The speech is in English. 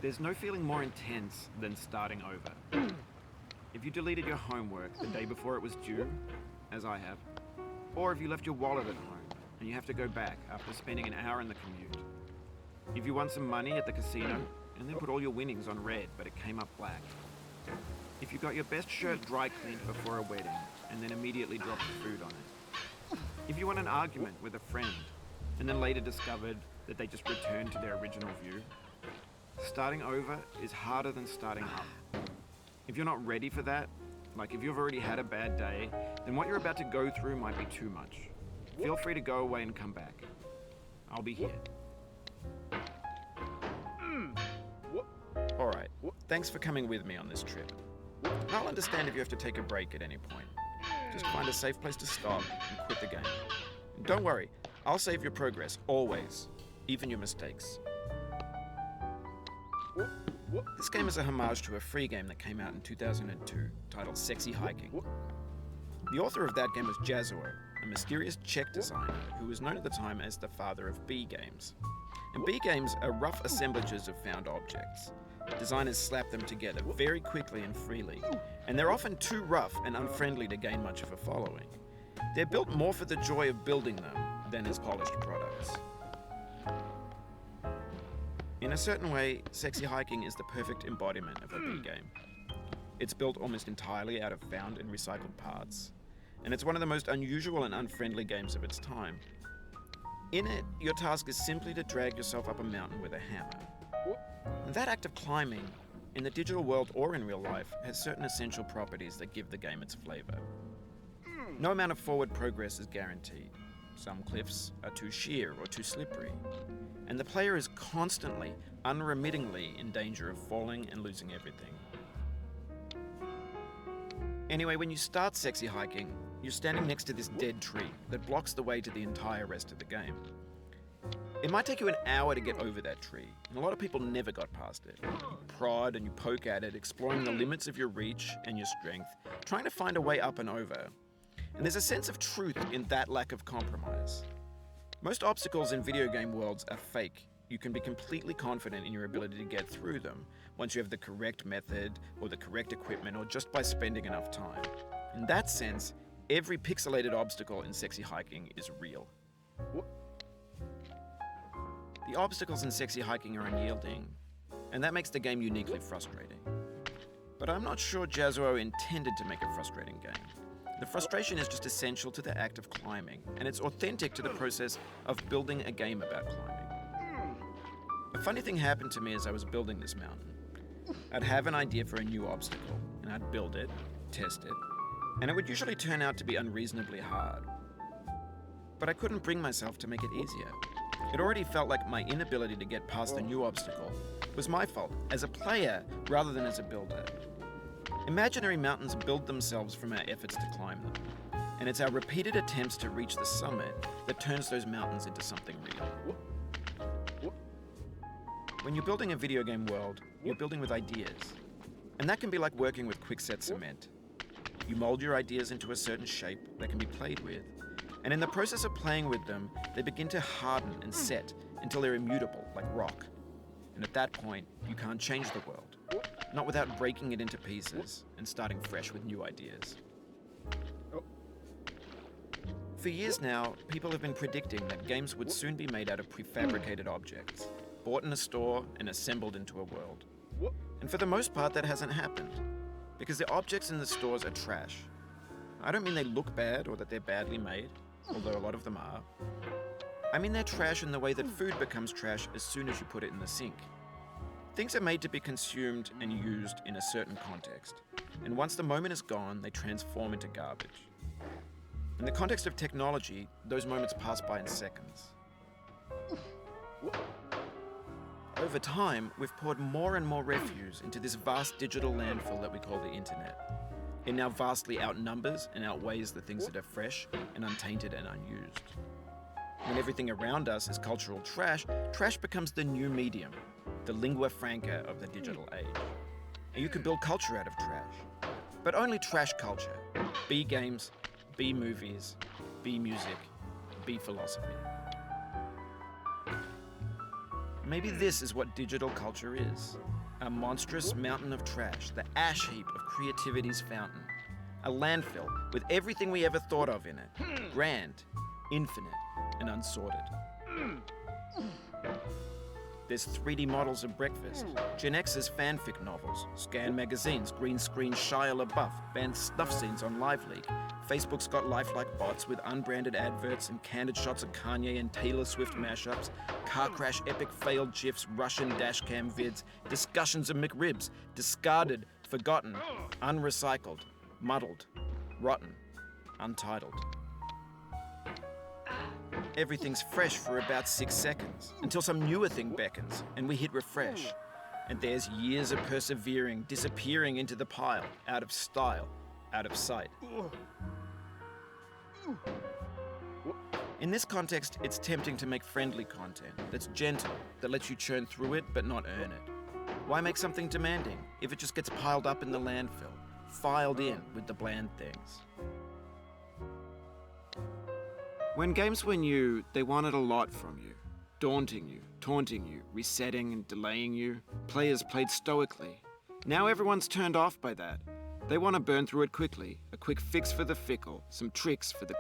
There's no feeling more intense than starting over. If you deleted your homework the day before it was due, as I have, or if you left your wallet at home and you have to go back after spending an hour in the commute. If you won some money at the casino and then put all your winnings on red but it came up black. If you got your best shirt dry cleaned before a wedding and then immediately dropped the food on it. If you won an argument with a friend and then later discovered that they just returned to their original view. Starting over is harder than starting up. If you're not ready for that, like if you've already had a bad day, then what you're about to go through might be too much. Feel free to go away and come back. I'll be here. Alright, thanks for coming with me on this trip. I'll understand if you have to take a break at any point. Just find a safe place to stop and quit the game. And don't worry, I'll save your progress, always. Even your mistakes. This game is a homage to a free game that came out in 2002, titled Sexy Hiking. The author of that game was Jazzuo, a mysterious Czech designer who was known at the time as the father of B games. And B games are rough assemblages of found objects. Designers slap them together very quickly and freely, and they're often too rough and unfriendly to gain much of a following. They're built more for the joy of building them than as polished products. In a certain way, Sexy Hiking is the perfect embodiment of a B game. It's built almost entirely out of found and recycled parts, and it's one of the most unusual and unfriendly games of its time. In it, your task is simply to drag yourself up a mountain with a hammer. And that act of climbing, in the digital world or in real life, has certain essential properties that give the game its flavor. No amount of forward progress is guaranteed. Some cliffs are too sheer or too slippery, and the player is constantly, unremittingly in danger of falling and losing everything. Anyway, when you start Sexy Hiking, you're standing next to this dead tree that blocks the way to the entire rest of the game. It might take you an hour to get over that tree, and a lot of people never got past it. You prod and you poke at it, exploring the limits of your reach and your strength, trying to find a way up and over. And there's a sense of truth in that lack of compromise. Most obstacles in video game worlds are fake. You can be completely confident in your ability to get through them once you have the correct method or the correct equipment or just by spending enough time. In that sense, every pixelated obstacle in Sexy Hiking is real. The obstacles in Sexy Hiking are unyielding, and that makes the game uniquely frustrating. But I'm not sure Jazzuo intended to make a frustrating game. The frustration is just essential to the act of climbing, and it's authentic to the process of building a game about climbing. A funny thing happened to me as I was building this mountain. I'd have an idea for a new obstacle, and I'd build it, test it, and it would usually turn out to be unreasonably hard. But I couldn't bring myself to make it easier. It already felt like my inability to get past the new obstacle was my fault as a player rather than as a builder. Imaginary mountains build themselves from our efforts to climb them, and it's our repeated attempts to reach the summit that turns those mountains into something real. When you're building a video game world, you're building with ideas, and that can be like working with quickset cement. You mold your ideas into a certain shape that can be played with, and in the process of playing with them, they begin to harden and set until they're immutable, like rock. And at that point, you can't change the world, not without breaking it into pieces and starting fresh with new ideas. For years now, people have been predicting that games would soon be made out of prefabricated objects, bought in a store and assembled into a world. And for the most part, that hasn't happened, because the objects in the stores are trash. I don't mean they look bad or that they're badly made, although a lot of them are. I mean they're trash in the way that food becomes trash as soon as you put it in the sink. Things are made to be consumed and used in a certain context, and once the moment is gone, they transform into garbage. In the context of technology, those moments pass by in seconds. Over time, we've poured more and more refuse into this vast digital landfill that we call the internet. It now vastly outnumbers and outweighs the things that are fresh and untainted and unused. When everything around us is cultural trash, trash becomes the new medium, the lingua franca of the digital age. And you can build culture out of trash, but only trash culture. B games, B movies, B music, B philosophy. Maybe this is what digital culture is. A monstrous mountain of trash, the ash heap of creativity's fountain. A landfill with everything we ever thought of in it. Grand, infinite, and unsorted. There's 3D models of breakfast, Gen X's fanfic novels, Scan magazines, green screen Shia LaBeouf, banned snuff scenes on LiveLeak. Facebook's got lifelike bots with unbranded adverts and candid shots of Kanye and Taylor Swift mashups, car crash epic failed GIFs, Russian dashcam vids, discussions of McRibs, discarded, forgotten, unrecycled, muddled, rotten, untitled. Everything's fresh for about 6 seconds, until some newer thing beckons, and we hit refresh. And there's years of persevering, disappearing into the pile, out of style, out of sight. In this context, it's tempting to make friendly content that's gentle, that lets you churn through it but not earn it. Why make something demanding if it just gets piled up in the landfill, filed in with the bland things? When games were new, they wanted a lot from you. Daunting you, taunting you, resetting and delaying you. Players played stoically. Now everyone's turned off by that. They want to burn through it quickly, a quick fix for the fickle, some tricks for the